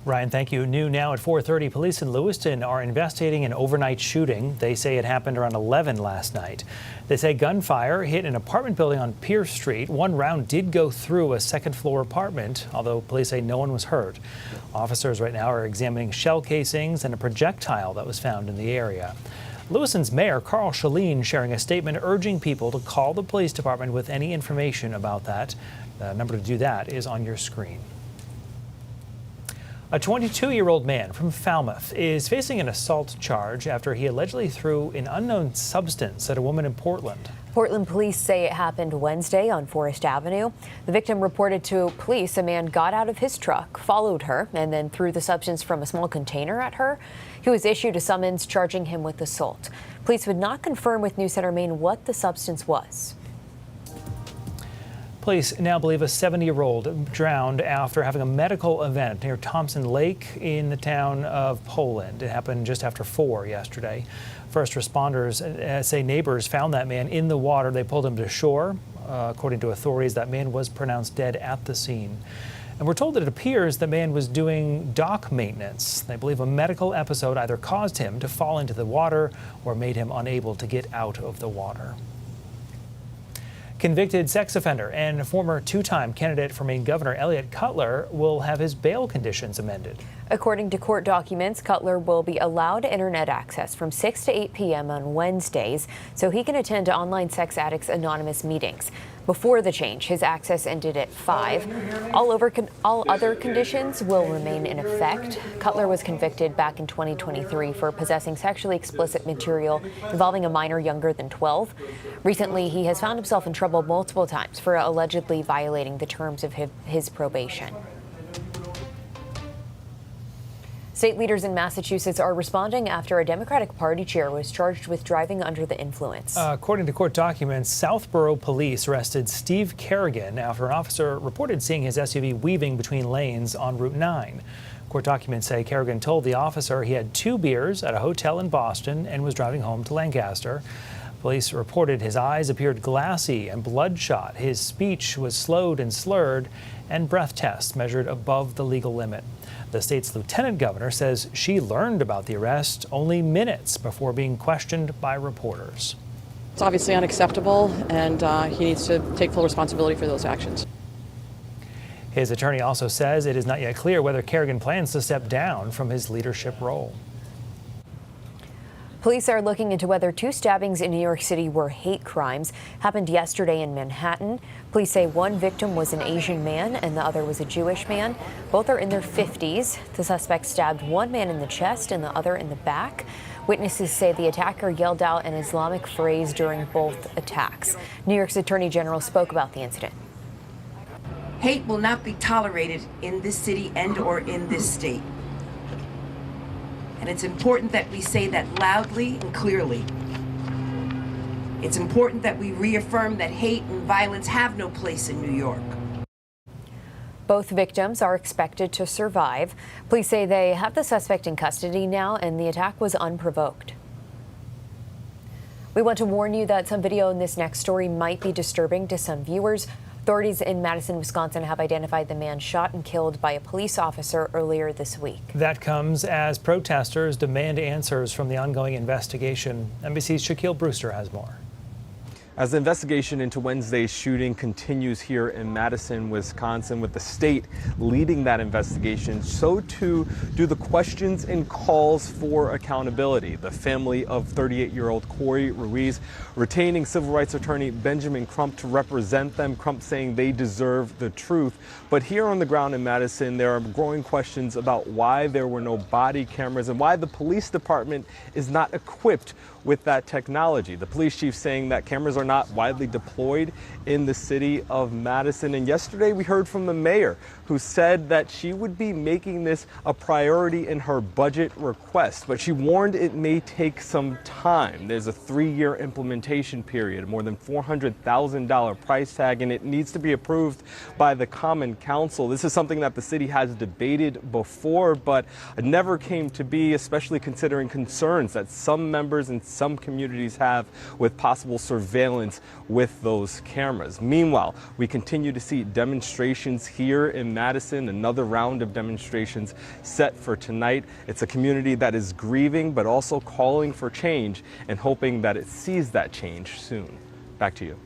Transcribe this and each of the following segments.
Ryan, thank you. New now at 4:30, police in Lewiston are investigating an overnight shooting. They say it happened around 11 last night. They say gunfire hit an apartment building on Pierce Street. One round did go through a second-floor apartment, although police say no one was hurt. Officers right now are examining shell casings and a projectile that was found in the area. Lewiston's Mayor Carl Shaleen sharing a statement urging people to call the police department with any information about that. The number to do that is on your screen. A 22-year-old man from Falmouth is facing an assault charge after he allegedly threw an unknown substance at a woman in Portland. Portland police say it happened Wednesday on Forest Avenue. The victim reported to police a man got out of his truck, followed her, and then threw the substance from a small container at her. He was issued a summons charging him with assault. Police would not confirm with CENTER Maine what the substance was. Police now believe a 70-year-old drowned after having a medical event near Thompson Lake in the town of Poland. It happened just after 4 yesterday. First responders say neighbors found that man in the water. They pulled him to shore. According to authorities, that man was pronounced dead at the scene. And we're told that it appears the man was doing dock maintenance. They believe a medical episode either caused him to fall into the water or made him unable to get out of the water. Convicted sex offender and former two-time candidate for Maine Governor Elliot Cutler will have his bail conditions amended. According to court documents, Cutler will be allowed internet access from 6 to 8 p.m. on Wednesdays so he can attend Online Sex Addicts Anonymous meetings. Before the change, his access ended at 5. All other conditions will remain in effect. Cutler was convicted back in 2023 for possessing sexually explicit material involving a minor younger than 12. Recently, he has found himself in trouble multiple times for allegedly violating the terms of his probation. State leaders in Massachusetts are responding after a Democratic Party chair was charged with driving under the influence. According to court documents, Southborough police arrested Steve Kerrigan after an officer reported seeing his SUV weaving between lanes on Route 9. Court documents say Kerrigan told the officer he had 2 beers at a hotel in Boston and was driving home to Lancaster. Police reported his eyes appeared glassy and bloodshot. His speech was slowed and slurred, and breath tests measured above the legal limit. The state's lieutenant governor says she learned about the arrest only minutes before being questioned by reporters. It's obviously unacceptable, and he needs to take full responsibility for those actions. His attorney also says it is not yet clear whether Kerrigan plans to step down from his leadership role. Police are looking into whether 2 stabbings in New York City were hate crimes. Happened yesterday in Manhattan. Police say one victim was an Asian man and the other was a Jewish man. Both are in their 50s. The suspect stabbed one man in the chest and the other in the back. Witnesses say the attacker yelled out an Islamic phrase during both attacks. New York's Attorney General spoke about the incident. Hate will not be tolerated in this city and or in this state. And it's important that we say that loudly and clearly. It's important that we reaffirm that hate and violence have no place in New York. Both victims are expected to survive. Police say they have the suspect in custody now and the attack was unprovoked. We want to warn you that some video in this next story might be disturbing to some viewers. Authorities in Madison, Wisconsin have identified the man shot and killed by a police officer earlier this week. That comes as protesters demand answers from the ongoing investigation. NBC's Shaquille Brewster has more. As the investigation into Wednesday's shooting continues here in Madison, Wisconsin, with the state leading that investigation, so too do the questions and calls for accountability. The family of 38-year-old Corey Ruiz retaining civil rights attorney Benjamin Crump to represent them, Crump saying they deserve the truth. But here on the ground in Madison, there are growing questions about why there were no body cameras and why the police department is not equipped with that technology. The police chief saying that cameras are not widely deployed in the city of Madison. And yesterday we heard from the mayor, who said that she would be making this a priority in her budget request, but she warned it may take some time. There's a 3-year implementation period, more than $400,000 price tag, and it needs to be approved by the Common Council. This is something that the city has debated before, but it never came to be, especially considering concerns that some members in some communities have with possible surveillance surveillance with those cameras. Meanwhile, we continue to see demonstrations here in Madison, another round of demonstrations set for tonight. It's a community that is grieving but also calling for change and hoping that it sees that change soon. Back to you.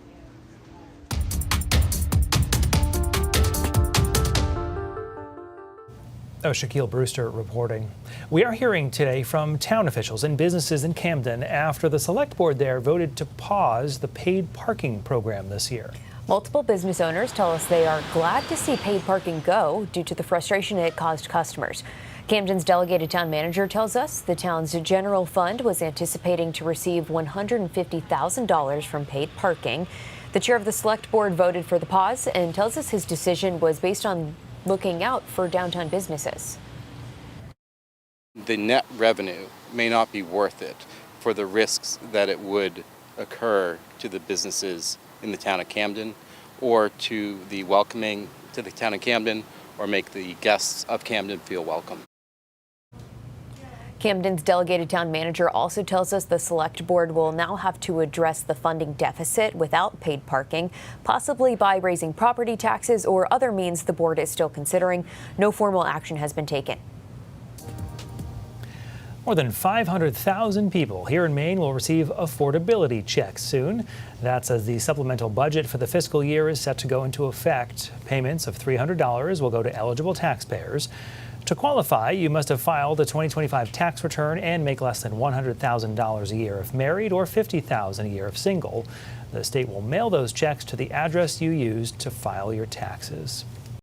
Shaquille Brewster reporting. We are hearing today from town officials and businesses in Camden after the select board there voted to pause the paid parking program this year. Multiple business owners tell us they are glad to see paid parking go due to the frustration it caused customers. Camden's delegated town manager tells us the town's general fund was anticipating to receive $150,000 from paid parking. The chair of the select board voted for the pause and tells us his decision was based on looking out for downtown businesses. The net revenue may not be worth it for the risks that it would occur to the businesses in the town of Camden, or to the welcoming to the town of Camden, or make the guests of Camden feel welcome. Camden's delegated town manager also tells us the select board will now have to address the funding deficit without paid parking, possibly by raising property taxes or other means the board is still considering. No formal action has been taken. More than 500,000 people here in Maine will receive affordability checks soon. That's as the supplemental budget for the fiscal year is set to go into effect. Payments of $300 will go to eligible taxpayers. To qualify, you must have filed a 2025 tax return and make less than $100,000 a year if married or $50,000 a year if single. The state will mail those checks to the address you used to file your taxes.